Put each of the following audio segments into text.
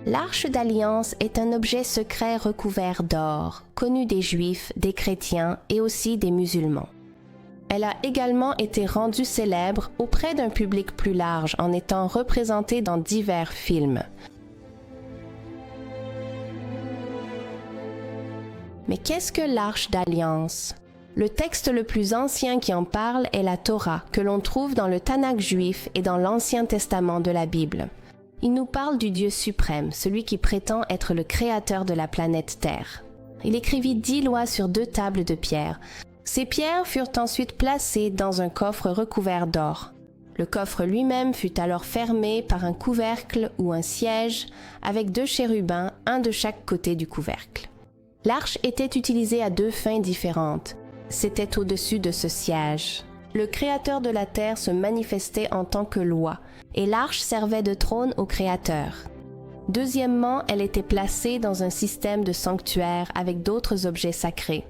L'Arche d'Alliance est un objet secret recouvert d'or, connu des Juifs, des chrétiens et aussi des musulmans. Elle a également été rendue célèbre auprès d'un public plus large en étant représentée dans divers films. Mais qu'est-ce que l'Arche d'Alliance? Le texte le plus ancien qui en parle est la Torah, que l'on trouve dans le Tanakh juif et dans l'Ancien Testament de la Bible. Il nous parle du Dieu suprême, celui qui prétend être le créateur de la planète Terre. Il écrivit 10 lois sur 2 tables de pierre. Ces pierres furent ensuite placées dans un coffre recouvert d'or. Le coffre lui-même fut alors fermé par un couvercle ou un siège avec 2 chérubins, un de chaque côté du couvercle. L'arche était utilisée à 2 fins différentes. C'était au-dessus de ce siège. Le Créateur de la terre se manifestait en tant que loi, et l'arche servait de trône au Créateur. Deuxièmement, elle était placée dans un système de sanctuaire avec d'autres objets sacrés.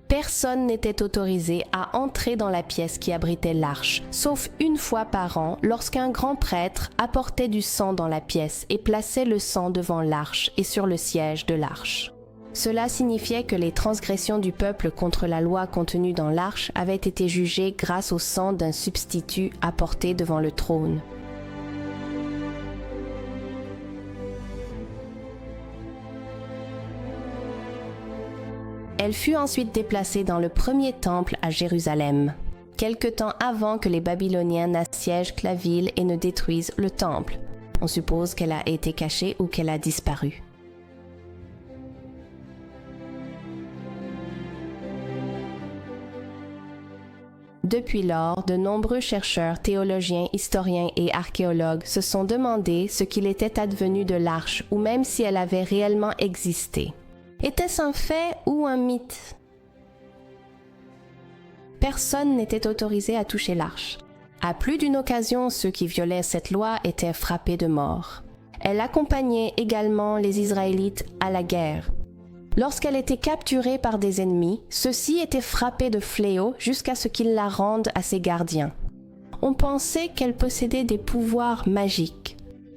Personne n'était autorisé à entrer dans la pièce qui abritait l'arche, sauf une fois par an lorsqu'un grand prêtre apportait du sang dans la pièce et plaçait le sang devant l'arche et sur le siège de l'arche. Cela signifiait que les transgressions du peuple contre la loi contenue dans l'arche avaient été jugées grâce au sang d'un substitut apporté devant le trône. Elle fut ensuite déplacée dans le premier temple à Jérusalem, quelque temps avant que les Babyloniens n'assiègent la ville et ne détruisent le temple. On suppose qu'elle a été cachée ou qu'elle a disparu. Depuis lors, de nombreux chercheurs, théologiens, historiens et archéologues se sont demandé ce qu'il était advenu de l'arche ou même si elle avait réellement existé. Était-ce un fait ou un mythe? Personne n'était autorisé à toucher l'arche. À plus d'une occasion, ceux qui violaient cette loi étaient frappés de mort. Elle accompagnait également les Israélites à la guerre. Lorsqu'elle était capturée par des ennemis, ceux-ci étaient frappés de fléaux jusqu'à ce qu'ils la rendent à ses gardiens. On pensait qu'elle possédait des pouvoirs magiques.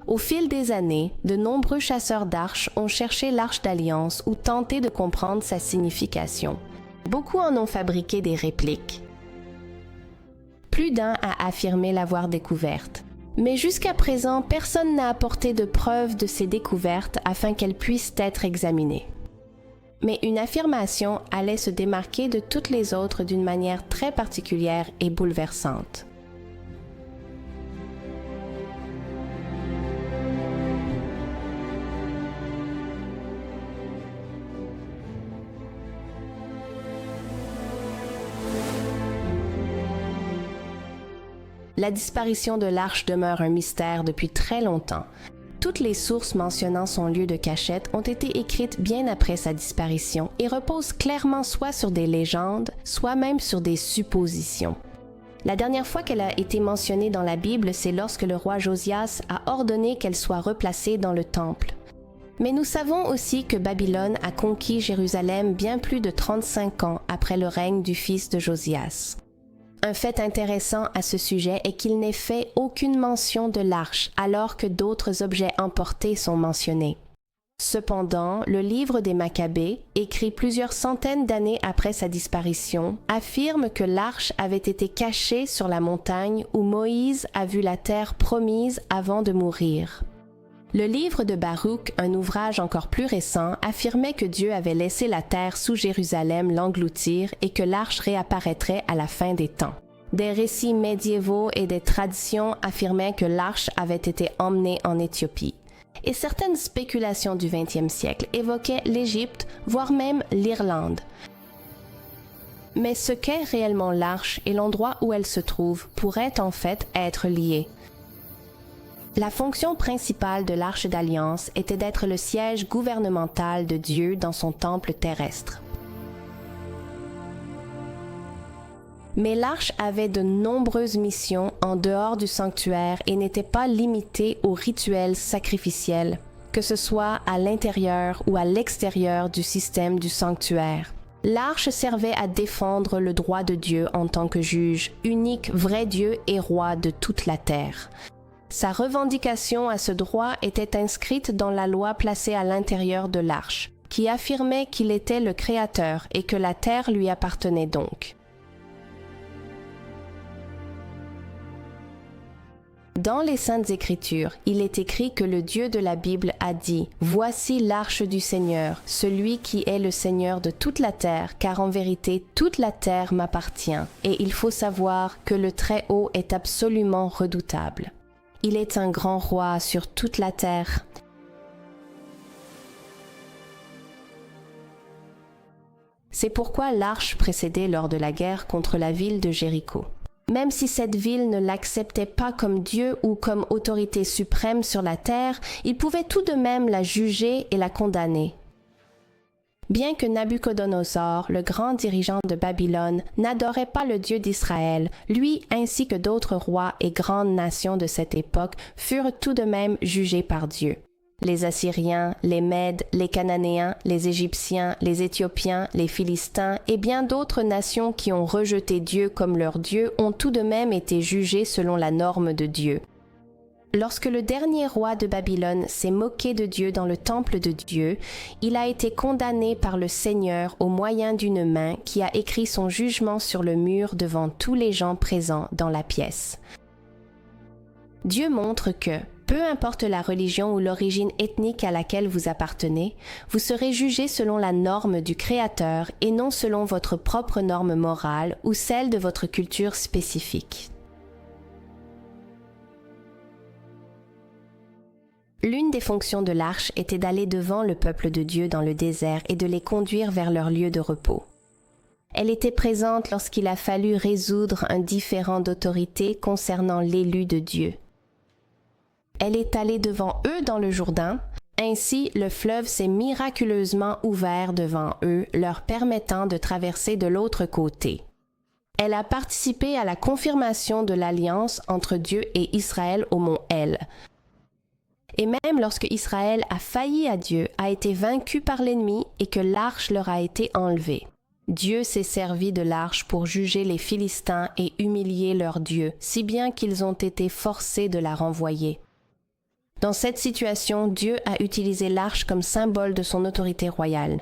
Au fil des années, de nombreux chasseurs d'arches ont cherché l'Arche d'Alliance ou tenté de comprendre sa signification. Beaucoup en ont fabriqué des répliques. Plus d'un a affirmé l'avoir découverte. Mais jusqu'à présent, personne n'a apporté de preuves de ces découvertes afin qu'elles puissent être examinées. Mais une affirmation allait se démarquer de toutes les autres d'une manière très particulière et bouleversante. La disparition de l'arche demeure un mystère depuis très longtemps. Toutes les sources mentionnant son lieu de cachette ont été écrites bien après sa disparition et reposent clairement soit sur des légendes, soit même sur des suppositions. La dernière fois qu'elle a été mentionnée dans la Bible, c'est lorsque le roi Josias a ordonné qu'elle soit replacée dans le temple. Mais nous savons aussi que Babylone a conquis Jérusalem bien plus de 35 ans après le règne du fils de Josias. Un fait intéressant à ce sujet est qu'il n'est fait aucune mention de l'arche, alors que d'autres objets emportés sont mentionnés. Cependant, le livre des Maccabées, écrit plusieurs centaines d'années après sa disparition, affirme que l'arche avait été cachée sur la montagne où Moïse a vu la terre promise avant de mourir. Le livre de Baruch, un ouvrage encore plus récent, affirmait que Dieu avait laissé la terre sous Jérusalem l'engloutir et que l'arche réapparaîtrait à la fin des temps. Des récits médiévaux et des traditions affirmaient que l'arche avait été emmenée en Éthiopie. Et certaines spéculations du XXe siècle évoquaient l'Égypte, voire même l'Irlande. Mais ce qu'est réellement l'arche et l'endroit où elle se trouve pourraient en fait être liés. La fonction principale de l'Arche d'Alliance était d'être le siège gouvernemental de Dieu dans son temple terrestre. Mais l'arche avait de nombreuses missions en dehors du sanctuaire et n'était pas limitée aux rituels sacrificiels, que ce soit à l'intérieur ou à l'extérieur du système du sanctuaire. L'arche servait à défendre le droit de Dieu en tant que juge, unique vrai Dieu et roi de toute la terre. Sa revendication à ce droit était inscrite dans la loi placée à l'intérieur de l'arche, qui affirmait qu'il était le Créateur et que la terre lui appartenait donc. Dans les Saintes Écritures, il est écrit que le Dieu de la Bible a dit « Voici l'arche du Seigneur, celui qui est le Seigneur de toute la terre, car en vérité toute la terre m'appartient. » Et il faut savoir que le Très-Haut est absolument redoutable. Il est un grand roi sur toute la terre. C'est pourquoi l'arche précédait lors de la guerre contre la ville de Jéricho. Même si cette ville ne l'acceptait pas comme Dieu ou comme autorité suprême sur la terre, il pouvait tout de même la juger et la condamner. Bien que Nabuchodonosor, le grand dirigeant de Babylone, n'adorait pas le Dieu d'Israël, lui ainsi que d'autres rois et grandes nations de cette époque furent tout de même jugés par Dieu. Les Assyriens, les Mèdes, les Cananéens, les Égyptiens, les Éthiopiens, les Philistins et bien d'autres nations qui ont rejeté Dieu comme leur Dieu ont tout de même été jugés selon la norme de Dieu. Lorsque le dernier roi de Babylone s'est moqué de Dieu dans le temple de Dieu, il a été condamné par le Seigneur au moyen d'une main qui a écrit son jugement sur le mur devant tous les gens présents dans la pièce. Dieu montre que, peu importe la religion ou l'origine ethnique à laquelle vous appartenez, vous serez jugé selon la norme du Créateur et non selon votre propre norme morale ou celle de votre culture spécifique. L'une des fonctions de l'arche était d'aller devant le peuple de Dieu dans le désert et de les conduire vers leur lieu de repos. Elle était présente lorsqu'il a fallu résoudre un différend d'autorité concernant l'élu de Dieu. Elle est allée devant eux dans le Jourdain. Ainsi, le fleuve s'est miraculeusement ouvert devant eux, leur permettant de traverser de l'autre côté. Elle a participé à la confirmation de l'alliance entre Dieu et Israël au mont El. Et même lorsque Israël a failli à Dieu, a été vaincu par l'ennemi et que l'arche leur a été enlevée. Dieu s'est servi de l'arche pour juger les Philistins et humilier leur Dieu, si bien qu'ils ont été forcés de la renvoyer. Dans cette situation, Dieu a utilisé l'arche comme symbole de son autorité royale.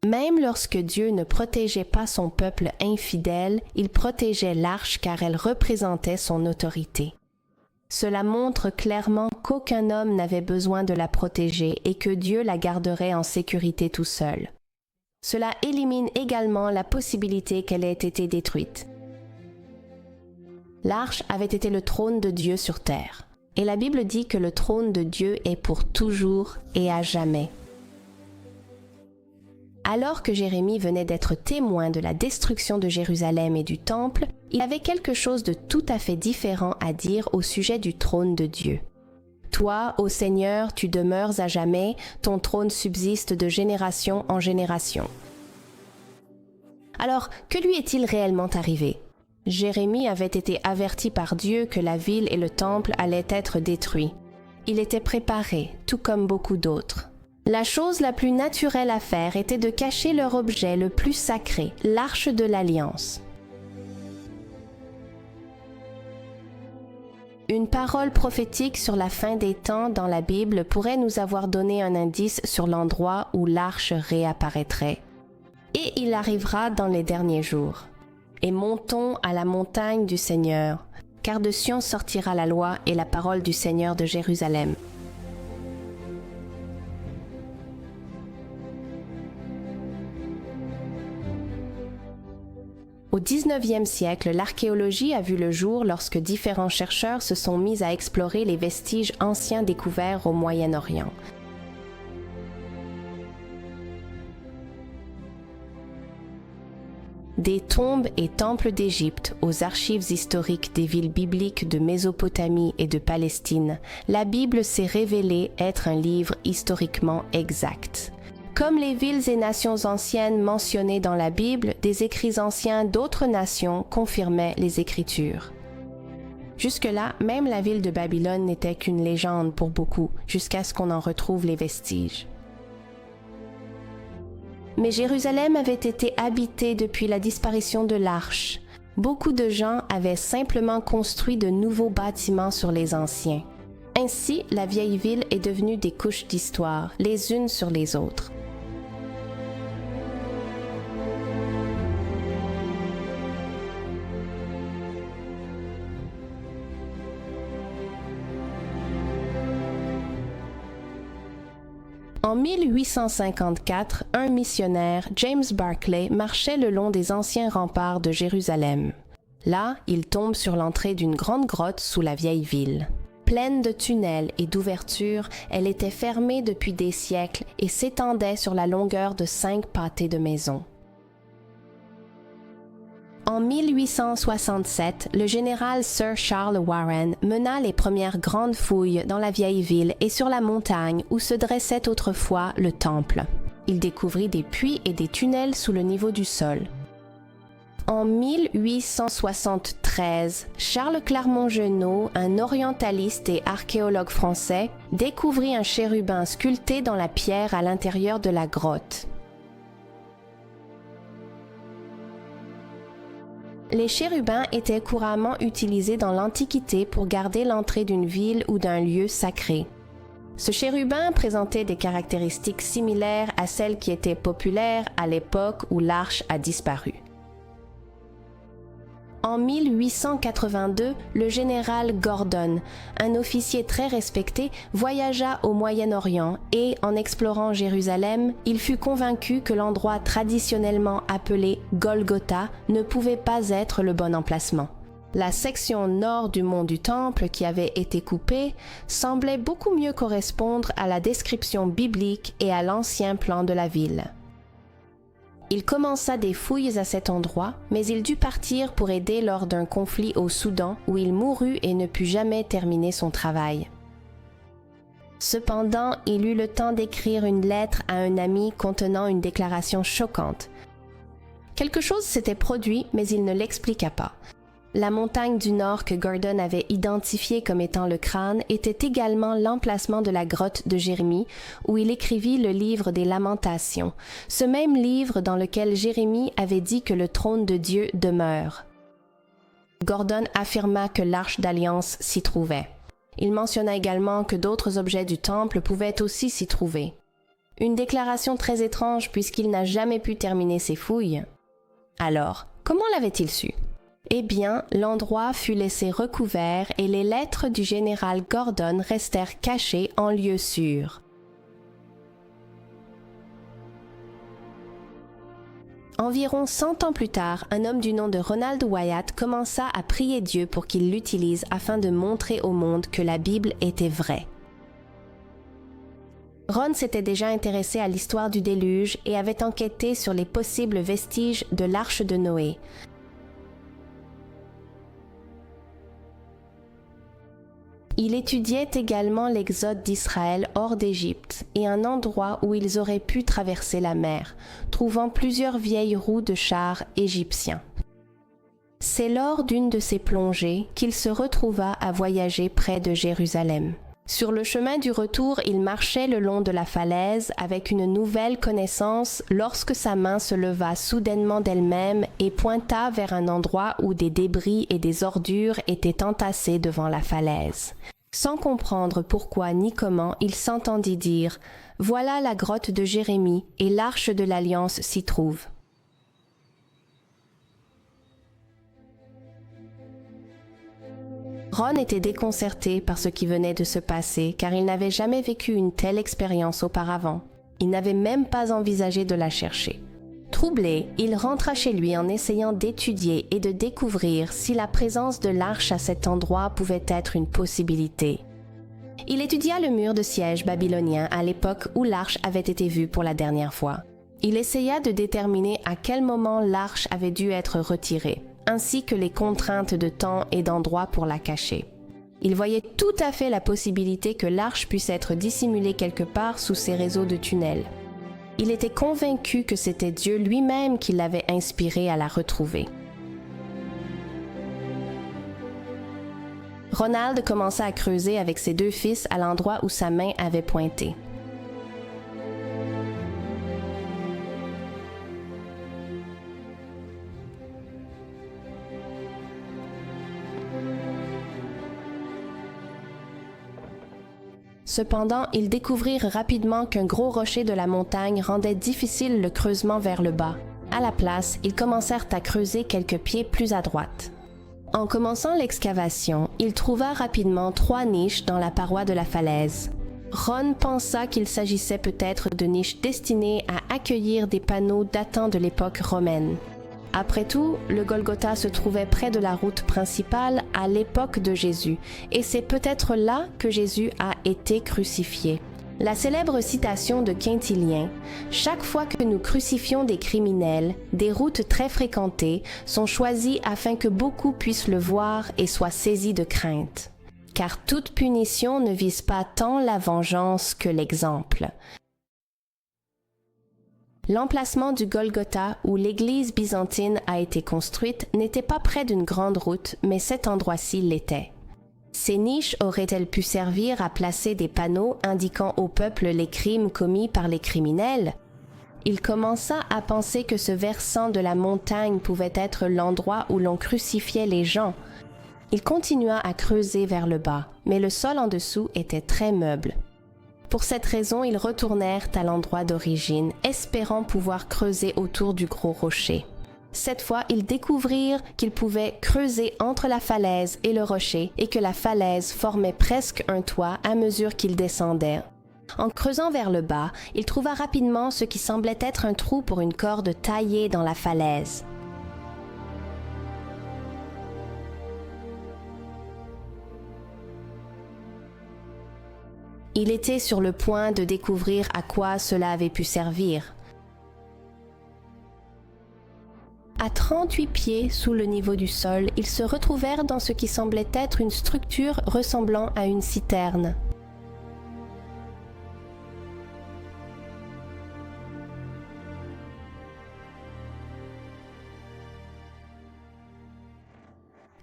Même lorsque Dieu ne protégeait pas son peuple infidèle, il protégeait l'arche car elle représentait son autorité. Cela montre clairement qu'aucun homme n'avait besoin de la protéger et que Dieu la garderait en sécurité tout seul. Cela élimine également la possibilité qu'elle ait été détruite. L'arche avait été le trône de Dieu sur terre. Et la Bible dit que le trône de Dieu est pour toujours et à jamais. Alors que Jérémie venait d'être témoin de la destruction de Jérusalem et du temple, il avait quelque chose de tout à fait différent à dire au sujet du trône de Dieu. « Toi, ô Seigneur, tu demeures à jamais, ton trône subsiste de génération en génération. » Alors, que lui est-il réellement arrivé ? Jérémie avait été averti par Dieu que la ville et le temple allaient être détruits. Il était préparé, tout comme beaucoup d'autres. La chose la plus naturelle à faire était de cacher leur objet le plus sacré, l'arche de l'Alliance. Une parole prophétique sur la fin des temps dans la Bible pourrait nous avoir donné un indice sur l'endroit où l'arche réapparaîtrait. Et il arrivera dans les derniers jours. Et montons à la montagne du Seigneur, car de Sion sortira la loi et la parole du Seigneur de Jérusalem. Au XIXe siècle, l'archéologie a vu le jour lorsque différents chercheurs se sont mis à explorer les vestiges anciens découverts au Moyen-Orient. Des tombes et temples d'Égypte aux archives historiques des villes bibliques de Mésopotamie et de Palestine, la Bible s'est révélée être un livre historiquement exact. Comme les villes et nations anciennes mentionnées dans la Bible, des écrits anciens d'autres nations confirmaient les Écritures. Jusque-là, même la ville de Babylone n'était qu'une légende pour beaucoup, jusqu'à ce qu'on en retrouve les vestiges. Mais Jérusalem avait été habitée depuis la disparition de l'Arche. Beaucoup de gens avaient simplement construit de nouveaux bâtiments sur les anciens. Ainsi, la vieille ville est devenue des couches d'histoire, les unes sur les autres. En 1854, un missionnaire, James Barclay, marchait le long des anciens remparts de Jérusalem. Là, il tombe sur l'entrée d'une grande grotte sous la vieille ville. Pleine de tunnels et d'ouvertures, elle était fermée depuis des siècles et s'étendait sur la longueur de 5 pâtés de maisons. En 1867, le général Sir Charles Warren mena les premières grandes fouilles dans la vieille ville et sur la montagne où se dressait autrefois le temple. Il découvrit des puits et des tunnels sous le niveau du sol. En 1873, Charles Clermont-Genot, un orientaliste et archéologue français, découvrit un chérubin sculpté dans la pierre à l'intérieur de la grotte. Les chérubins étaient couramment utilisés dans l'Antiquité pour garder l'entrée d'une ville ou d'un lieu sacré. Ce chérubin présentait des caractéristiques similaires à celles qui étaient populaires à l'époque où l'Arche a disparu. En 1882, le général Gordon, un officier très respecté, voyagea au Moyen-Orient et, en explorant Jérusalem, il fut convaincu que l'endroit traditionnellement appelé Golgotha ne pouvait pas être le bon emplacement. La section nord du mont du Temple qui avait été coupée semblait beaucoup mieux correspondre à la description biblique et à l'ancien plan de la ville. Il commença des fouilles à cet endroit, mais il dut partir pour aider lors d'un conflit au Soudan où il mourut et ne put jamais terminer son travail. Cependant, il eut le temps d'écrire une lettre à un ami contenant une déclaration choquante. Quelque chose s'était produit, mais il ne l'expliqua pas. La montagne du nord que Gordon avait identifiée comme étant le crâne était également l'emplacement de la grotte de Jérémie, où il écrivit le livre des Lamentations, ce même livre dans lequel Jérémie avait dit que le trône de Dieu demeure. Gordon affirma que l'Arche d'Alliance s'y trouvait. Il mentionna également que d'autres objets du temple pouvaient aussi s'y trouver. Une déclaration très étrange puisqu'il n'a jamais pu terminer ses fouilles. Alors, comment l'avait-il su ? Eh bien, l'endroit fut laissé recouvert et les lettres du général Gordon restèrent cachées en lieu sûr. Environ 100 ans plus tard, un homme du nom de Ronald Wyatt commença à prier Dieu pour qu'il l'utilise afin de montrer au monde que la Bible était vraie. Ron s'était déjà intéressé à l'histoire du déluge et avait enquêté sur les possibles vestiges de l'Arche de Noé. Il étudiait également l'exode d'Israël hors d'Égypte et un endroit où ils auraient pu traverser la mer, trouvant plusieurs vieilles roues de chars égyptiens. C'est lors d'une de ces plongées qu'il se retrouva à voyager près de Jérusalem. Sur le chemin du retour, il marchait le long de la falaise avec une nouvelle connaissance lorsque sa main se leva soudainement d'elle-même et pointa vers un endroit où des débris et des ordures étaient entassés devant la falaise. Sans comprendre pourquoi ni comment, il s'entendit dire « Voilà la grotte de Jérémie et l'Arche de l'Alliance s'y trouve. » Ron était déconcerté par ce qui venait de se passer car il n'avait jamais vécu une telle expérience auparavant. Il n'avait même pas envisagé de la chercher. Troublé, il rentra chez lui en essayant d'étudier et de découvrir si la présence de l'arche à cet endroit pouvait être une possibilité. Il étudia le mur de siège babylonien à l'époque où l'arche avait été vue pour la dernière fois. Il essaya de déterminer à quel moment l'arche avait dû être retirée, ainsi que les contraintes de temps et d'endroit pour la cacher. Il voyait tout à fait la possibilité que l'arche puisse être dissimulée quelque part sous ces réseaux de tunnels. Il était convaincu que c'était Dieu lui-même qui l'avait inspiré à la retrouver. Ronald commença à creuser avec ses 2 fils à l'endroit où sa main avait pointé. Cependant, ils découvrirent rapidement qu'un gros rocher de la montagne rendait difficile le creusement vers le bas. À la place, ils commencèrent à creuser quelques pieds plus à droite. En commençant l'excavation, il trouva rapidement 3 niches dans la paroi de la falaise. Ron pensa qu'il s'agissait peut-être de niches destinées à accueillir des panneaux datant de l'époque romaine. Après tout, le Golgotha se trouvait près de la route principale à l'époque de Jésus, et c'est peut-être là que Jésus a été crucifié. La célèbre citation de Quintilien « Chaque fois que nous crucifions des criminels, des routes très fréquentées sont choisies afin que beaucoup puissent le voir et soient saisis de crainte. Car toute punition ne vise pas tant la vengeance que l'exemple. » L'emplacement du Golgotha où l'église byzantine a été construite n'était pas près d'une grande route, mais cet endroit-ci l'était. Ces niches auraient-elles pu servir à placer des panneaux indiquant au peuple les crimes commis par les criminels? Il commença à penser que ce versant de la montagne pouvait être l'endroit où l'on crucifiait les gens. Il continua à creuser vers le bas, mais le sol en dessous était très meuble. Pour cette raison, ils retournèrent à l'endroit d'origine, espérant pouvoir creuser autour du gros rocher. Cette fois, ils découvrirent qu'ils pouvaient creuser entre la falaise et le rocher et que la falaise formait presque un toit à mesure qu'ils descendaient. En creusant vers le bas, il trouva rapidement ce qui semblait être un trou pour une corde taillée dans la falaise. Il était sur le point de découvrir à quoi cela avait pu servir. À 38 pieds sous le niveau du sol, ils se retrouvèrent dans ce qui semblait être une structure ressemblant à une citerne.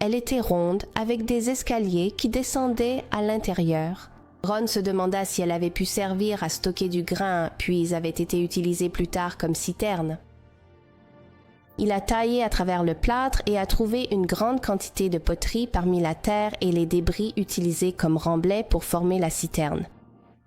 Elle était ronde, avec des escaliers qui descendaient à l'intérieur. Ron se demanda si elle avait pu servir à stocker du grain, puis avait été utilisée plus tard comme citerne. Il a taillé à travers le plâtre et a trouvé une grande quantité de poterie parmi la terre et les débris utilisés comme remblai pour former la citerne.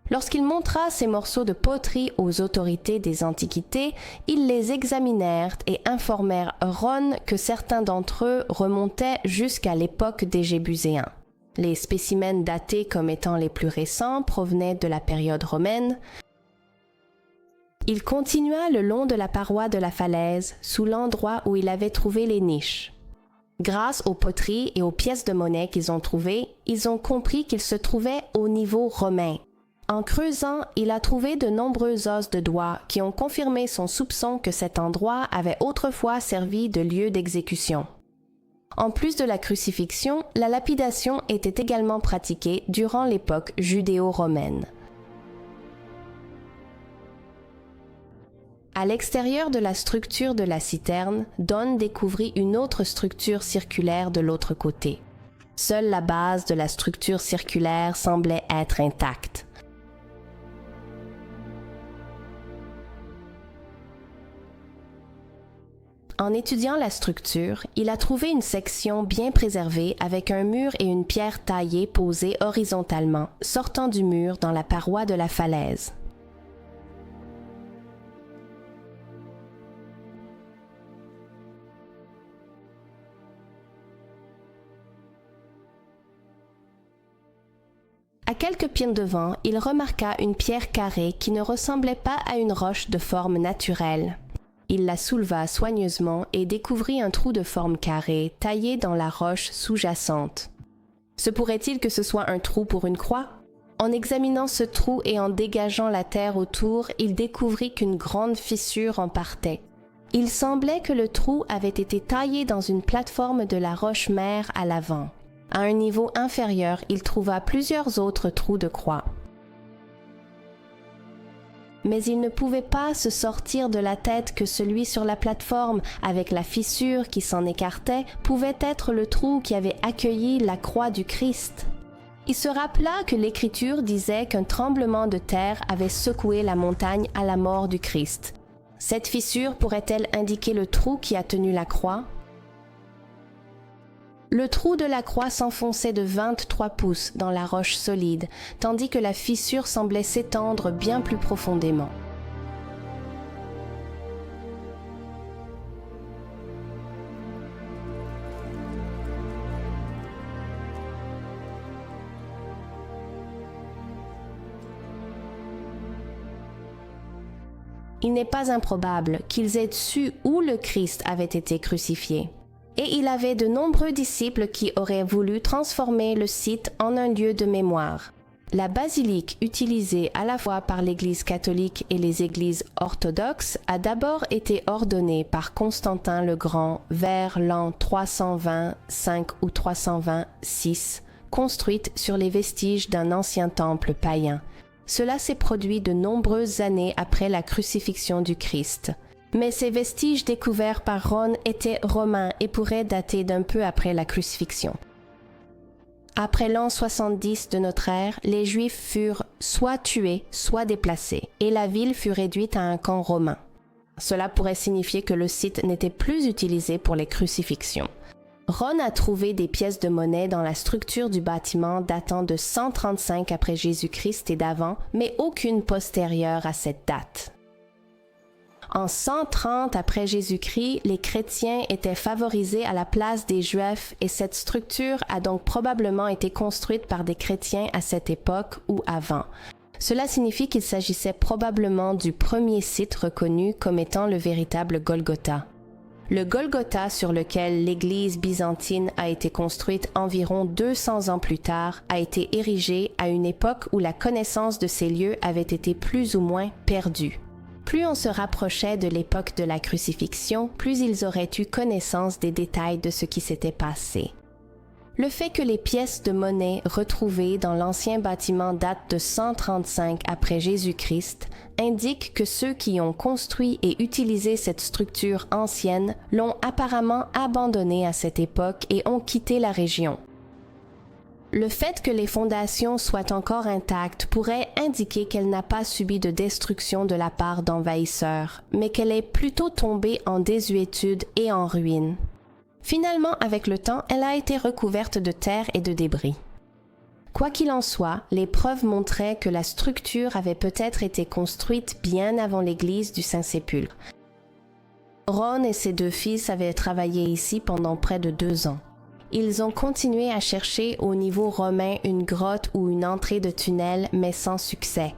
Lorsqu'il montra ces morceaux de poterie aux autorités des Antiquités, ils les examinèrent et informèrent Ron que certains d'entre eux remontaient jusqu'à l'époque des Jébuséens. Les spécimens datés comme étant les plus récents provenaient de la période romaine. Il continua le long de la paroi de la falaise, sous l'endroit où il avait trouvé les niches. Grâce aux poteries et aux pièces de monnaie qu'ils ont trouvées, ils ont compris qu'ils se trouvaient au niveau romain. En creusant, il a trouvé de nombreux os de doigts qui ont confirmé son soupçon que cet endroit avait autrefois servi de lieu d'exécution. En plus de la crucifixion, la lapidation était également pratiquée durant l'époque judéo-romaine. À l'extérieur de la structure de la citerne, Don découvrit une autre structure circulaire de l'autre côté. Seule la base de la structure circulaire semblait être intacte. En étudiant la structure, il a trouvé une section bien préservée avec un mur et une pierre taillée posée horizontalement, sortant du mur dans la paroi de la falaise. À quelques pieds devant, il remarqua une pierre carrée qui ne ressemblait pas à une roche de forme naturelle. Il la souleva soigneusement et découvrit un trou de forme carrée taillé dans la roche sous-jacente. Se pourrait-il que ce soit un trou pour une croix? En examinant ce trou et en dégageant la terre autour, il découvrit qu'une grande fissure en partait. Il semblait que le trou avait été taillé dans une plateforme de la roche-mère à l'avant. À un niveau inférieur, il trouva plusieurs autres trous de croix. Mais il ne pouvait pas se sortir de la tête que celui sur la plateforme, avec la fissure qui s'en écartait, pouvait être le trou qui avait accueilli la croix du Christ. Il se rappela que l'Écriture disait qu'un tremblement de terre avait secoué la montagne à la mort du Christ. Cette fissure pourrait-elle indiquer le trou qui a tenu la croix? Le trou de la croix s'enfonçait de 23 pouces dans la roche solide, tandis que la fissure semblait s'étendre bien plus profondément. Il n'est pas improbable qu'ils aient su où le Christ avait été crucifié. Et il avait de nombreux disciples qui auraient voulu transformer le site en un lieu de mémoire. La basilique utilisée à la fois par l'Église catholique et les églises orthodoxes a d'abord été ordonnée par Constantin le Grand vers l'an 325 ou 326, construite sur les vestiges d'un ancien temple païen. Cela s'est produit de nombreuses années après la crucifixion du Christ. Mais ces vestiges découverts par Ron étaient romains et pourraient dater d'un peu après la crucifixion. Après l'an 70 de notre ère, les Juifs furent soit tués, soit déplacés, et la ville fut réduite à un camp romain. Cela pourrait signifier que le site n'était plus utilisé pour les crucifixions. Ron a trouvé des pièces de monnaie dans la structure du bâtiment datant de 135 après Jésus-Christ et d'avant, mais aucune postérieure à cette date. En 130 après Jésus-Christ, les chrétiens étaient favorisés à la place des Juifs et cette structure a donc probablement été construite par des chrétiens à cette époque ou avant. Cela signifie qu'il s'agissait probablement du premier site reconnu comme étant le véritable Golgotha. Le Golgotha sur lequel l'église byzantine a été construite environ 200 ans plus tard a été érigé à une époque où la connaissance de ces lieux avait été plus ou moins perdue. Plus on se rapprochait de l'époque de la crucifixion, plus ils auraient eu connaissance des détails de ce qui s'était passé. Le fait que les pièces de monnaie retrouvées dans l'ancien bâtiment datent de 135 après Jésus-Christ indique que ceux qui ont construit et utilisé cette structure ancienne l'ont apparemment abandonnée à cette époque et ont quitté la région. Le fait que les fondations soient encore intactes pourrait indiquer qu'elle n'a pas subi de destruction de la part d'envahisseurs, mais qu'elle est plutôt tombée en désuétude et en ruine. Finalement, avec le temps, elle a été recouverte de terre et de débris. Quoi qu'il en soit, les preuves montraient que la structure avait peut-être été construite bien avant l'église du Saint-Sépulcre. Ron et ses deux fils avaient travaillé ici pendant près de 2 ans. Ils ont continué à chercher au niveau romain une grotte ou une entrée de tunnel, mais sans succès.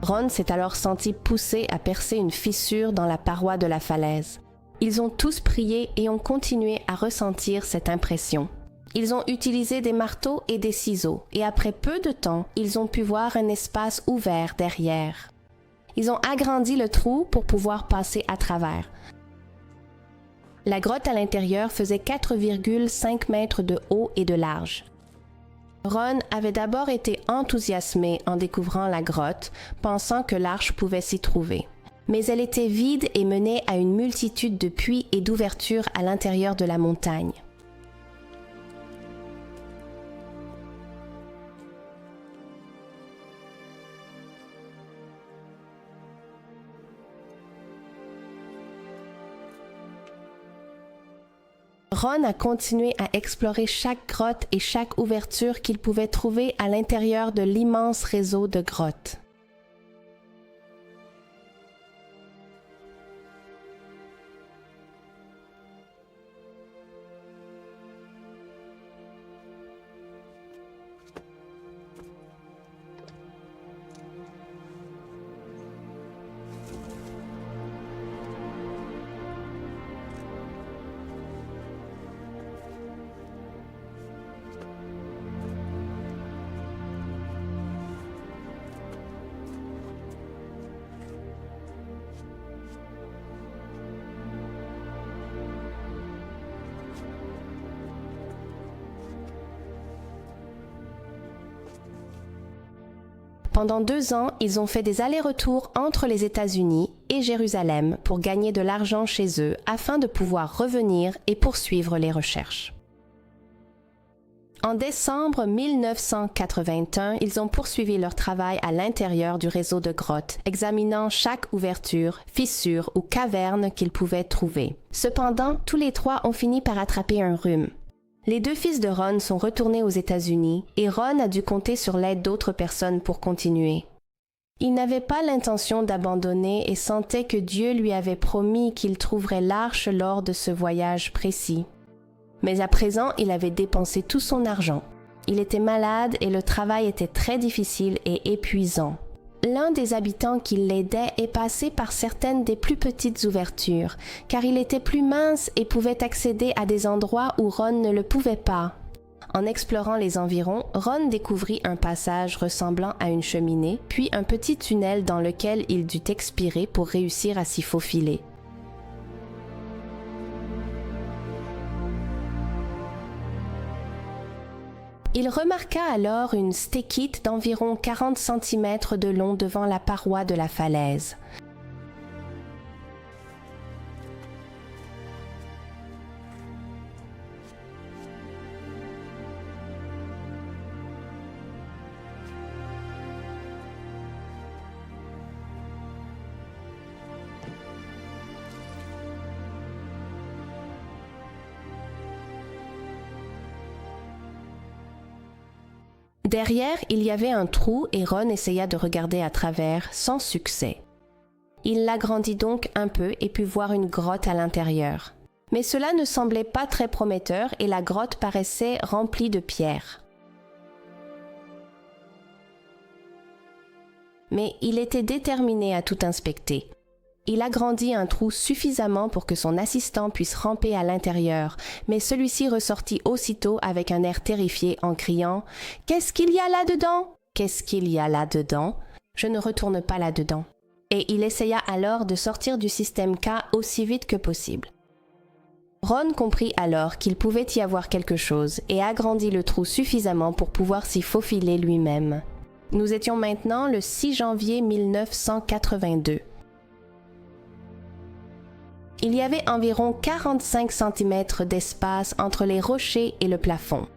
Ron s'est alors senti poussé à percer une fissure dans la paroi de la falaise. Ils ont tous prié et ont continué à ressentir cette impression. Ils ont utilisé des marteaux et des ciseaux, et après peu de temps, ils ont pu voir un espace ouvert derrière. Ils ont agrandi le trou pour pouvoir passer à travers. La grotte à l'intérieur faisait 4,5 mètres de haut et de large. Ron avait d'abord été enthousiasmé en découvrant la grotte, pensant que l'arche pouvait s'y trouver. Mais elle était vide et menait à une multitude de puits et d'ouvertures à l'intérieur de la montagne. Ron a continué à explorer chaque grotte et chaque ouverture qu'il pouvait trouver à l'intérieur de l'immense réseau de grottes. Pendant 2 ans, ils ont fait des allers-retours entre les États-Unis et Jérusalem pour gagner de l'argent chez eux afin de pouvoir revenir et poursuivre les recherches. En décembre 1981, ils ont poursuivi leur travail à l'intérieur du réseau de grottes, examinant chaque ouverture, fissure ou caverne qu'ils pouvaient trouver. Cependant, tous les trois ont fini par attraper un rhume. Les deux fils de Ron sont retournés aux États-Unis et Ron a dû compter sur l'aide d'autres personnes pour continuer. Il n'avait pas l'intention d'abandonner et sentait que Dieu lui avait promis qu'il trouverait l'arche lors de ce voyage précis. Mais à présent, il avait dépensé tout son argent. Il était malade et le travail était très difficile et épuisant. L'un des habitants qui l'aidait est passé par certaines des plus petites ouvertures, car il était plus mince et pouvait accéder à des endroits où Ron ne le pouvait pas. En explorant les environs, Ron découvrit un passage ressemblant à une cheminée, puis un petit tunnel dans lequel il dut expirer pour réussir à s'y faufiler. Il remarqua alors une stéquite d'environ 40 cm de long devant la paroi de la falaise. Derrière, il y avait un trou et Ron essaya de regarder à travers, sans succès. Il l'agrandit donc un peu et put voir une grotte à l'intérieur. Mais cela ne semblait pas très prometteur et la grotte paraissait remplie de pierres. Mais il était déterminé à tout inspecter. Il agrandit un trou suffisamment pour que son assistant puisse ramper à l'intérieur, mais celui-ci ressortit aussitôt avec un air terrifié en criant « Qu'est-ce qu'il y a là-dedans? Qu'est-ce qu'il y a là-dedans? Je ne retourne pas là-dedans. » Et il essaya alors de sortir du système K aussi vite que possible. Ron comprit alors qu'il pouvait y avoir quelque chose et agrandit le trou suffisamment pour pouvoir s'y faufiler lui-même. Nous étions maintenant le 6 janvier 1982. Il y avait environ 45 cm d'espace entre les rochers et le plafond.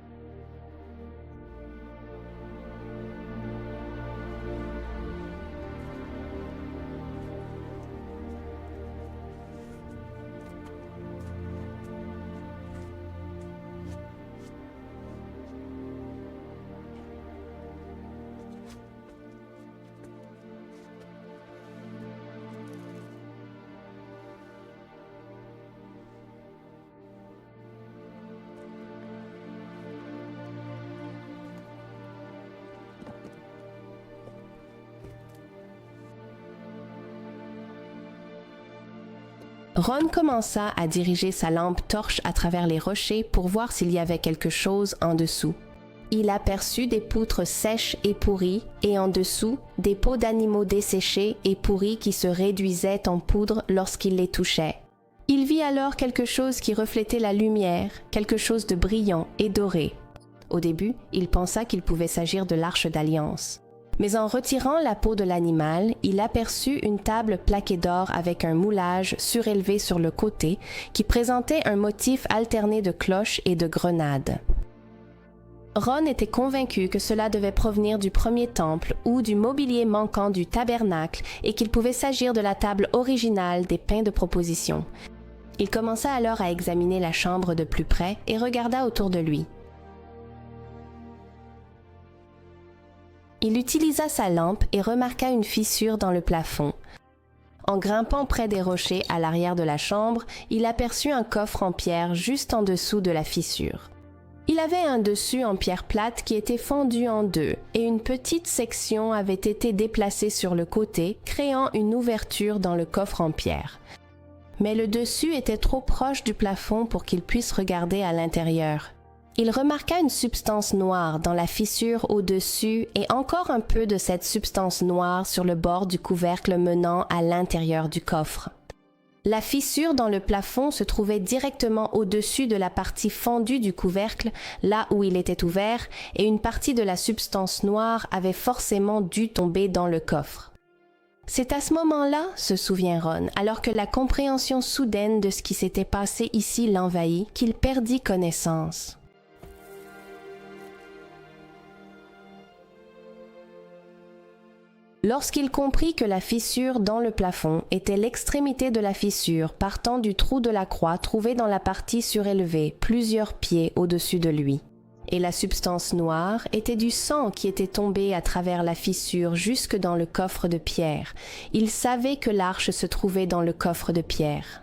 Ron commença à diriger sa lampe torche à travers les rochers pour voir s'il y avait quelque chose en dessous. Il aperçut des poutres sèches et pourries et en dessous, des peaux d'animaux desséchés et pourris qui se réduisaient en poudre lorsqu'il les touchait. Il vit alors quelque chose qui reflétait la lumière, quelque chose de brillant et doré. Au début, il pensa qu'il pouvait s'agir de l'Arche d'Alliance. Mais en retirant la peau de l'animal, il aperçut une table plaquée d'or avec un moulage surélevé sur le côté qui présentait un motif alterné de cloches et de grenades. Ron était convaincu que cela devait provenir du premier temple ou du mobilier manquant du tabernacle et qu'il pouvait s'agir de la table originale des pains de proposition. Il commença alors à examiner la chambre de plus près et regarda autour de lui. Il utilisa sa lampe et remarqua une fissure dans le plafond. En grimpant près des rochers à l'arrière de la chambre, il aperçut un coffre en pierre juste en dessous de la fissure. Il avait un dessus en pierre plate qui était fendu en deux et une petite section avait été déplacée sur le côté, créant une ouverture dans le coffre en pierre. Mais le dessus était trop proche du plafond pour qu'il puisse regarder à l'intérieur. Il remarqua une substance noire dans la fissure au-dessus et encore un peu de cette substance noire sur le bord du couvercle menant à l'intérieur du coffre. La fissure dans le plafond se trouvait directement au-dessus de la partie fendue du couvercle, là où il était ouvert, et une partie de la substance noire avait forcément dû tomber dans le coffre. C'est à ce moment-là, se souvient Ron, alors que la compréhension soudaine de ce qui s'était passé ici l'envahit, qu'il perdit connaissance. Lorsqu'il comprit que la fissure dans le plafond était l'extrémité de la fissure partant du trou de la croix trouvé dans la partie surélevée, plusieurs pieds au-dessus de lui. Et la substance noire était du sang qui était tombé à travers la fissure jusque dans le coffre de pierre. Il savait que l'arche se trouvait dans le coffre de pierre.